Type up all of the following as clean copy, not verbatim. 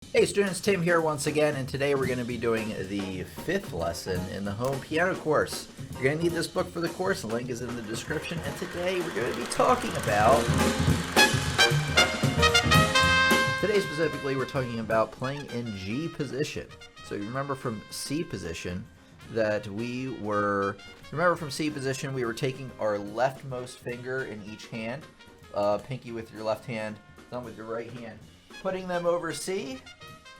Hey students, Tim here once again, and today we're going to be doing the 5th lesson in the home piano course. You're going to need this book for the course, the link is in the description, and today we're going to be talking about... Today specifically we're talking about playing in G position. So you remember from C position that we were taking our leftmost finger in each hand, pinky with your left hand, thumb with your right hand, putting them over C,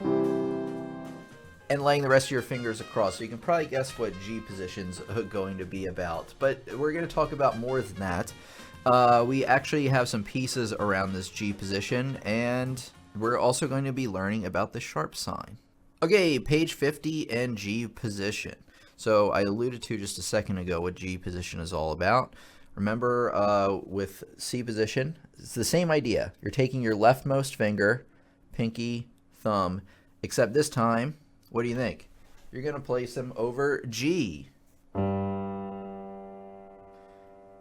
and laying the rest of your fingers across. So you can probably guess what G position's going to be about. But we're going to talk about more than that. We actually have some pieces around this G position, and we're also going to be learning about the sharp sign. Okay, page 50 and G position. So I alluded to just a second ago what G position is all about. Remember, with C position, it's the same idea. You're taking your leftmost finger, pinky, thumb, except this time, what do you think? You're going to place them over G. You're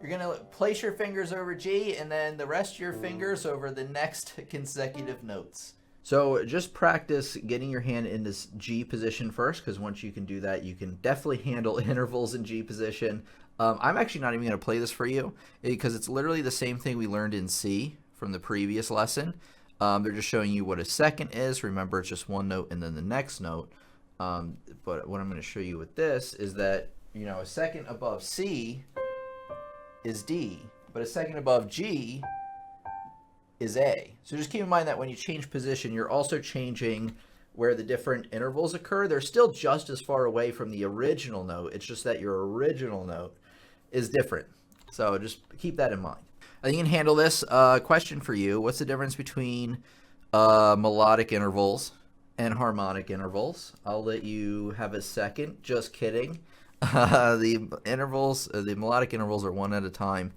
going to place your fingers over G and then the rest of your fingers over the next consecutive notes. So just practice getting your hand in this G position first, because once you can do that, you can definitely handle intervals in G position. I'm actually not even going to play this for you because it's literally the same thing we learned in C from the previous lesson. They're just showing you what a second is. Remember, it's just one note and then the next note. But what I'm going to show you with this is that, you know, a second above C is D, but a second above G is A. So just keep in mind that when you change position, you're also changing where the different intervals occur. They're still just as far away from the original note. It's just that your original note is different. So just keep that in mind. I think you can handle this. Question for you. What's the difference between melodic intervals and harmonic intervals? I'll let you have a second. Just kidding. The melodic intervals are one at a time.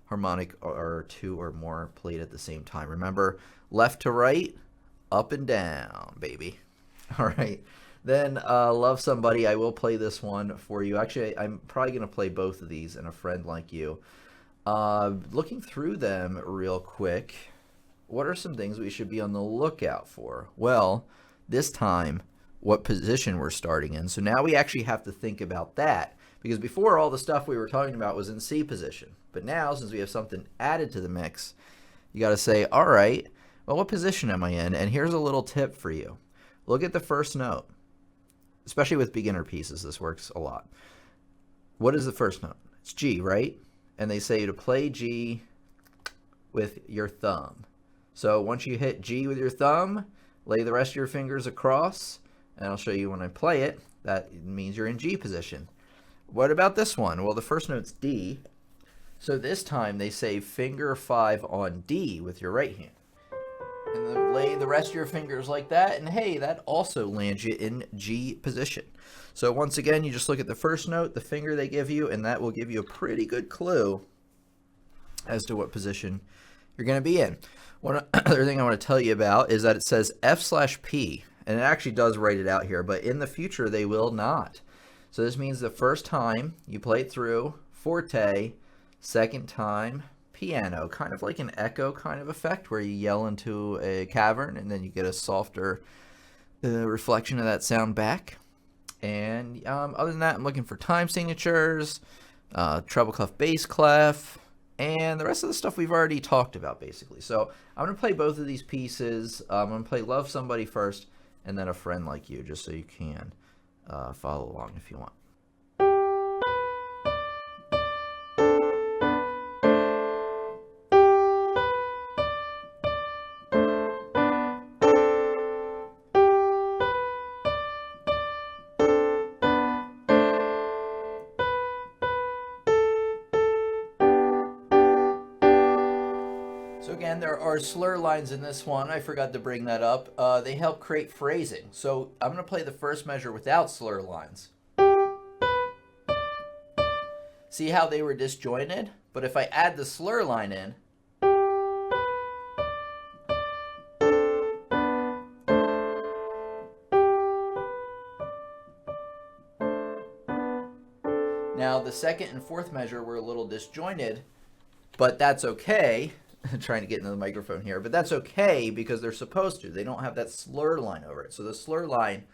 Harmonic are two or more played at the same time. Remember, left to right, up and down, baby. All right. Then Love Somebody. I will play this one for you. Actually, I'm probably going to play both of these in A Friend Like You. Looking through them real quick, what are some things we should be on the lookout for? Well, this time, what position we're starting in. So now we actually have to think about that, because before all the stuff we were talking about was in C position. But now, since we have something added to the mix, you got to say, all right, well, what position am I in? And here's a little tip for you. Look at the first note. Especially with beginner pieces, this works a lot. What is the first note? It's G, right? And they say to play G with your thumb. So once you hit G with your thumb, lay the rest of your fingers across, and I'll show you when I play it. That means you're in G position. What about this one? Well, the first note's D. So this time they say finger 5 on D with your right hand. And then lay the rest of your fingers like that, and hey, that also lands you in G position. So once again, you just look at the first note, the finger they give you, and that will give you a pretty good clue as to what position you're going to be in. One other thing I want to tell you about is that it says F/P, and it actually does write it out here, but in the future they will not. So this means the first time you play it through, forte, second time, piano, kind of like an echo kind of effect where you yell into a cavern and then you get a softer reflection of that sound back. And other than that, I'm looking for time signatures, treble clef, bass clef, and the rest of the stuff we've already talked about basically. So I'm going to play both of these pieces. I'm going to play Love Somebody first and then A Friend Like You, just so you can follow along if you want. So again, there are slur lines in this one. I forgot to bring that up. They help create phrasing. So I'm going to play the first measure without slur lines. See how they were disjointed? But if I add the slur line in, now the second and fourth measure were a little disjointed, but that's okay trying to get into the microphone here, but that's okay because they're supposed to. They don't have that slur line over it. So the slur line,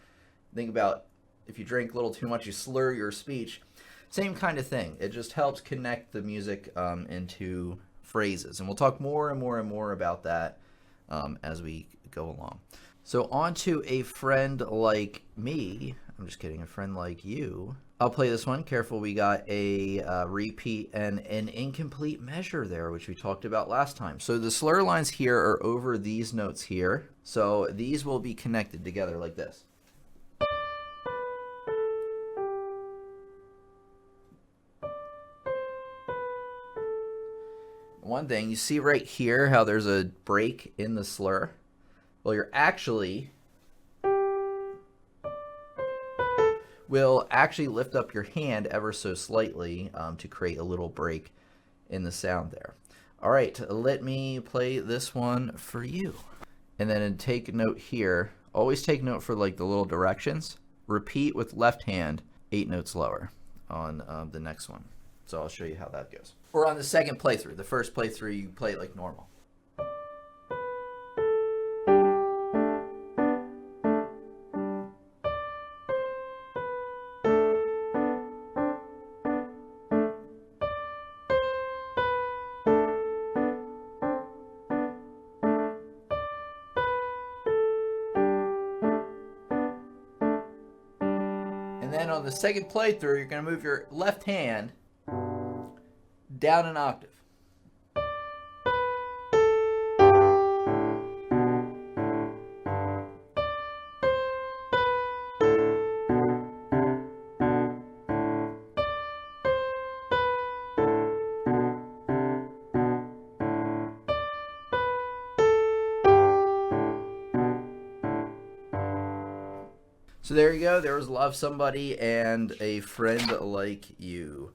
think about if you drink a little too much, you slur your speech. Same kind of thing. It just helps connect the music into phrases. And we'll talk more and more and more about that as we go along. So on to A Friend Like Me. I'm just kidding. A Friend Like You. I'll play this one. Careful, we got a repeat and an incomplete measure there, which we talked about last time. So the slur lines here are over these notes here. So these will be connected together like this. One thing, you see right here how there's a break in the slur? Well, you're actually will actually lift up your hand ever so slightly to create a little break in the sound there. All right, let me play this one for you. And then take note here. Always take note for like the little directions. Repeat with left hand 8 notes lower on the next one. So I'll show you how that goes. Or on the second playthrough. The first playthrough, you play it like normal. And then on the second playthrough, you're going to move your left hand down an octave. So there you go. There was Love Somebody and A Friend Like You.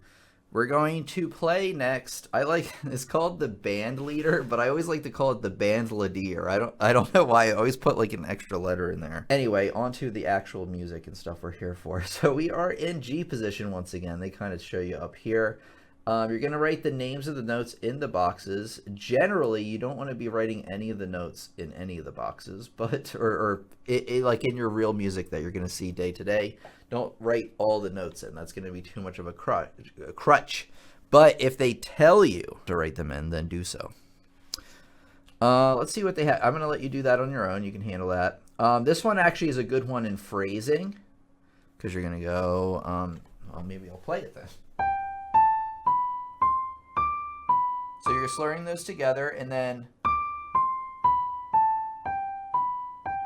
We're going to play next. It's called the Bandleader, but I always like to call it the Bandladeer. I don't know why. I always put like an extra letter in there. Anyway, on to the actual music and stuff we're here for. So we are in G position once again. They kind of show you up here. You're going to write the names of the notes in the boxes. Generally, you don't want to be writing any of the notes in any of the boxes, but like in your real music that you're going to see day to day, don't write all the notes in. That's going to be too much of a crutch. But if they tell you to write them in, then do so. Let's see what they have. I'm going to let you do that on your own. You can handle that. This one actually is a good one in phrasing because you're going to go, well, maybe I'll play it then. So you're slurring those together, and then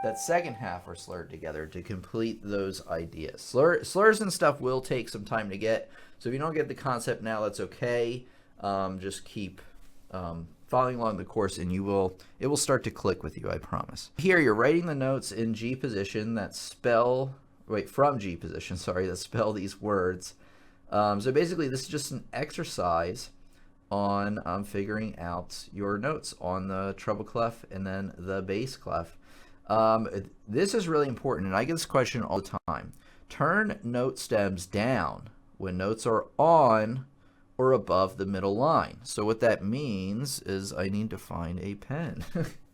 that second half are slurred together to complete those ideas. Slurs and stuff will take some time to get, so if you don't get the concept now, that's okay. Just keep following along the course, and it will start to click with you, I promise. Here, you're writing the notes in G position from G position, that spell these words. So basically, this is just an exercise on figuring out your notes on the treble clef and then the bass clef. This is really important, and I get this question all the time. Turn note stems down when notes are on or above the middle line. So what that means is I need to find a pen.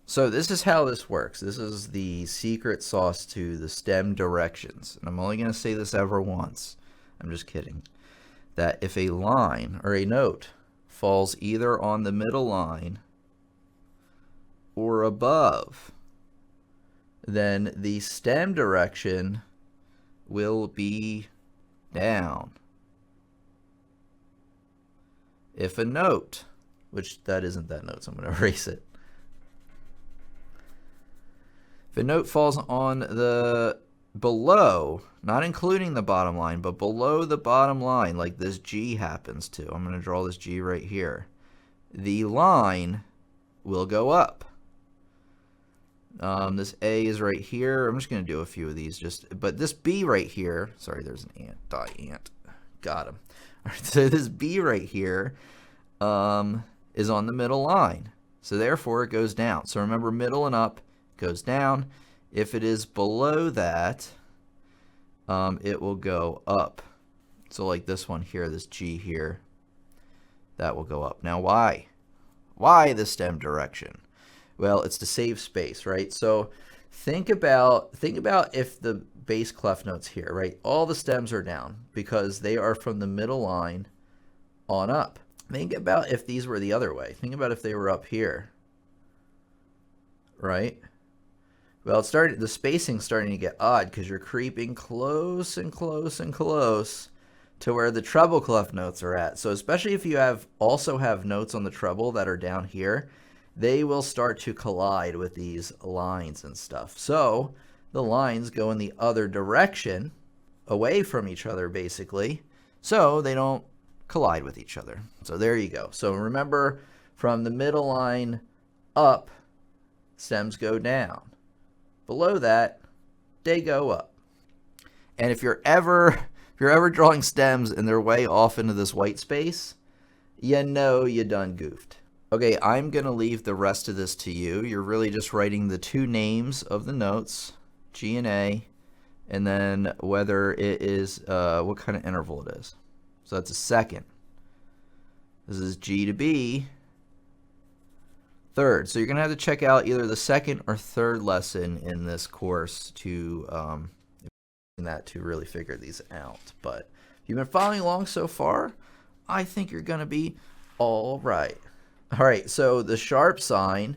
So this is how this works. This is the secret sauce to the stem directions. And I'm only going to say this ever once. I'm just kidding. That if a line or a note falls either on the middle line or above, then the stem direction will be down. If a note, which that isn't that note, so I'm going to erase it. If a note falls on the below, not including the bottom line, but below the bottom line, like this G happens to, I'm going to draw this G right here, the line will go up. This A is right here. I'm just going to do a few of these, but this B right here, sorry, there's an ant, got him. All right, so this B right here is on the middle line, so therefore it goes down. So remember, middle and up goes down. If it is below that, it will go up. So like this one here, this G here, that will go up. Now why? Why the stem direction? Well, it's to save space, right? So think about if the bass clef notes here, right? All the stems are down because they are from the middle line on up. Think about if these were the other way. Think about if they were up here, right? Well, the spacing's starting to get odd because you're creeping close and close and close to where the treble clef notes are at. So especially if you also have notes on the treble that are down here, they will start to collide with these lines and stuff. So the lines go in the other direction, away from each other basically, so they don't collide with each other. So there you go. So remember, from the middle line up, stems go down. Below that, they go up. And if you're ever drawing stems and they're way off into this white space, you know you done goofed. Okay, I'm going to leave the rest of this to you. You're really just writing the two names of the notes, G and A, and then whether it is, what kind of interval it is. So that's a second. This is G to B, third. So you're going to have to check out either the second or third lesson in this course to really figure these out. But if you've been following along so far, I think you're going to be all right. All right, so the sharp sign,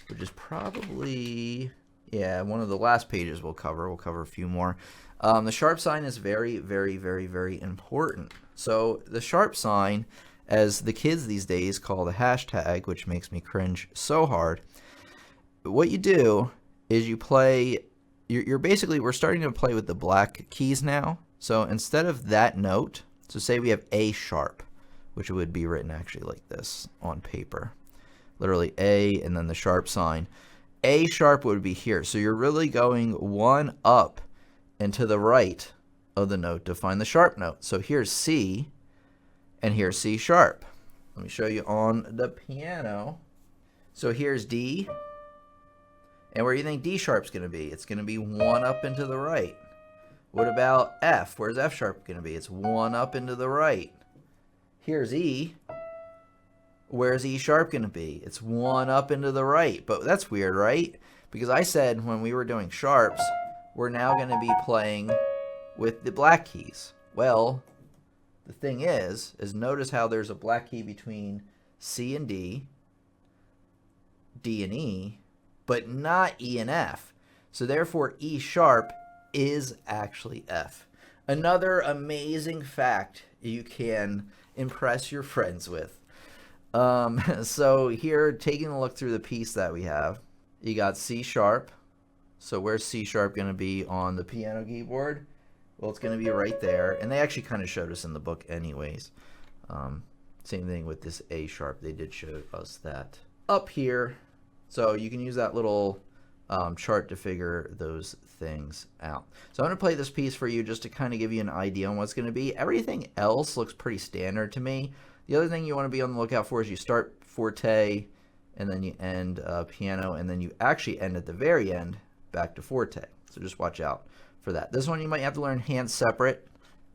which is probably, one of the last pages we'll cover a few more. The sharp sign is very, very, very, very important. So the sharp sign, as the kids these days call the hashtag, which makes me cringe so hard, what you do is you play, we're starting to play with the black keys now. So instead of that note, so say we have A sharp, which would be written actually like this on paper. Literally A and then the sharp sign. A sharp would be here. So you're really going one up and to the right of the note to find the sharp note. So here's C and here's C sharp. Let me show you on the piano. So here's D. And where do you think D sharp's going to be? It's going to be one up and to the right. What about F? Where's F sharp going to be? It's one up and to the right. Here's E. Where's E sharp going to be? It's one up and to the right. But that's weird, right? Because I said when we were doing sharps, we're now going to be playing with the black keys. Well, the thing is notice how there's a black key between C and D, D and E, but not E and F. So therefore, E sharp is actually F. Another amazing fact you can impress your friends with. So here, taking a look through the piece that we have, you got C sharp. So where's C sharp going to be on the piano keyboard? Well, it's going to be right there. And they actually kind of showed us in the book anyways. Same thing with this A sharp. They did show us that up here. So you can use that little chart to figure those things out. So I'm going to play this piece for you just to kind of give you an idea on what's going to be. Everything else looks pretty standard to me. The other thing you want to be on the lookout for is you start forte and then you end piano, and then you actually end at the very end back to forte. So just watch out for that. This one you might have to learn hands separate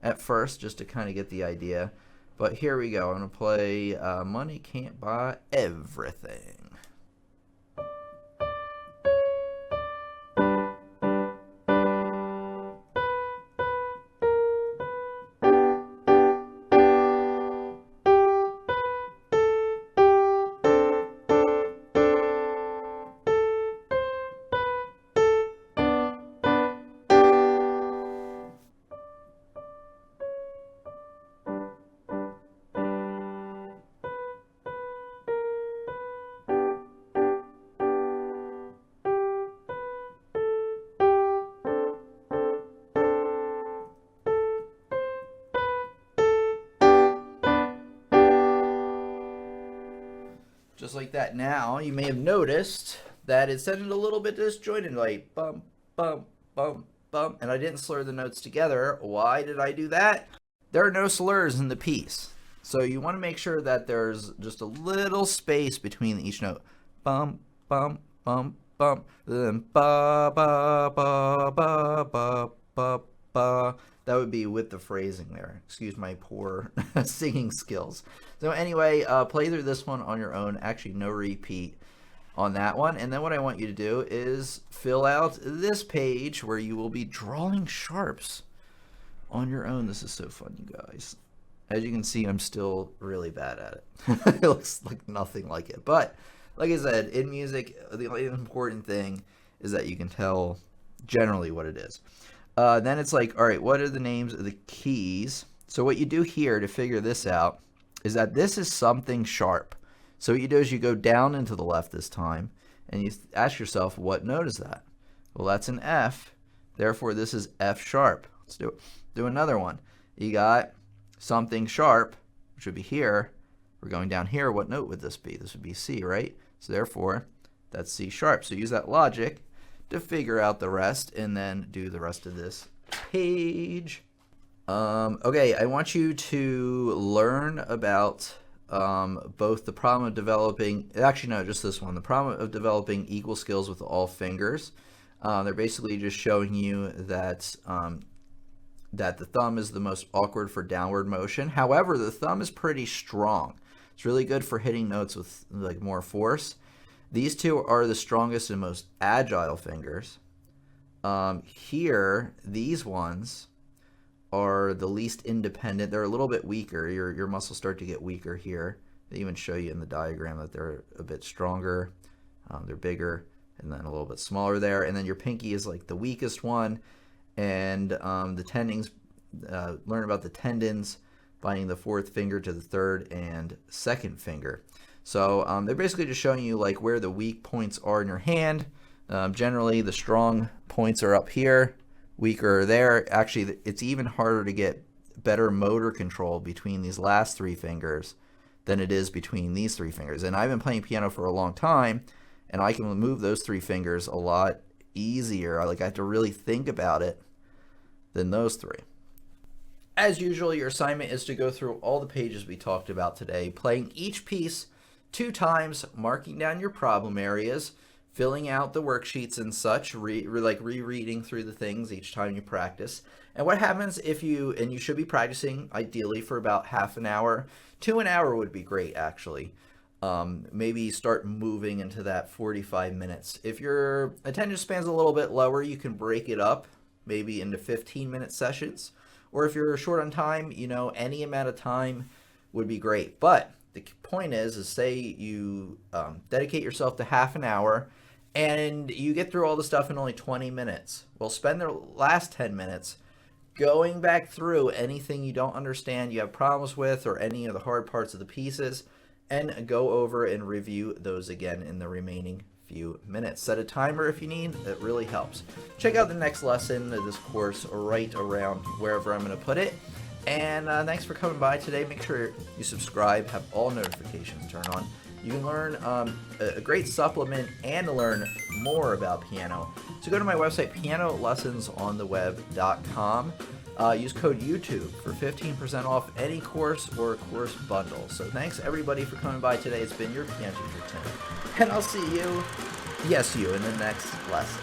at first just to kind of get the idea. But here we go. I'm going to play Money Can't Buy Everything. Just like that. Now, you may have noticed that it sounded a little bit disjointed, like bum, bum, bum, bum, and I didn't slur the notes together. Why did I do that? There are no slurs in the piece. So you want to make sure that there's just a little space between each note. Bum, bum, bum, bum, then ba, ba, ba, ba, ba, ba, ba. That would be with the phrasing there. Excuse my poor singing skills. So anyway, play through this one on your own. Actually, no repeat on that one. And then what I want you to do is fill out this page where you will be drawing sharps on your own. This is so fun, you guys. As you can see, I'm still really bad at it. It looks like nothing like it. But like I said, in music, the only important thing is that you can tell generally what it is. Then it's like, all right, what are the names of the keys? So what you do here to figure this out is that this is something sharp. So what you do is you go down and to the left this time, and you ask yourself, what note is that? Well, that's an F. Therefore, this is F sharp. Let's do another one. You got something sharp, which would be here. We're going down here. What note would this be? This would be C, right? So therefore, that's C sharp. So use that logic to figure out the rest and then do the rest of this page. Okay, I want you to learn about both the problem of developing, actually no, just this one, the problem of developing equal skills with all fingers. They're basically just showing you that that the thumb is the most awkward for downward motion. However, the thumb is pretty strong. It's really good for hitting notes with like more force. These two are the strongest and most agile fingers. Here, these ones are the least independent. They're a little bit weaker. Your muscles start to get weaker here. They even show you in the diagram that they're a bit stronger. They're bigger and then a little bit smaller there. And then your pinky is like the weakest one. And the tendons, learn about the tendons, binding the fourth finger to the third and second finger. So they're basically just showing you like where the weak points are in your hand. Generally, the strong points are up here, weaker are there. Actually, it's even harder to get better motor control between these last three fingers than it is between these three fingers. And I've been playing piano for a long time, and I can move those three fingers a lot easier. I have to really think about it than those three. As usual, your assignment is to go through all the pages we talked about today, playing each piece 2 times, marking down your problem areas, filling out the worksheets and such, rereading through the things each time you practice. And what happens if and you should be practicing ideally for about half an hour to an hour would be great actually. Maybe start moving into that 45 minutes. If your attention span's a little bit lower, you can break it up maybe into 15-minute sessions. Or if you're short on time, any amount of time would be great. But the point is say you dedicate yourself to half an hour and you get through all the stuff in only 20 minutes. Well, spend the last 10 minutes going back through anything you don't understand, you have problems with, or any of the hard parts of the pieces, and go over and review those again in the remaining few minutes. Set a timer if you need. It really helps. Check out the next lesson of this course right around wherever I'm going to put it. And thanks for coming by today. Make sure you subscribe, have all notifications turned on. You can learn a great supplement and learn more about piano. So go to my website, pianolessonsontheweb.com. Use code YouTube for 15% off any course or course bundle. So thanks everybody for coming by today. It's been your piano teacher, Tim. And I'll see you, yes you, in the next lesson.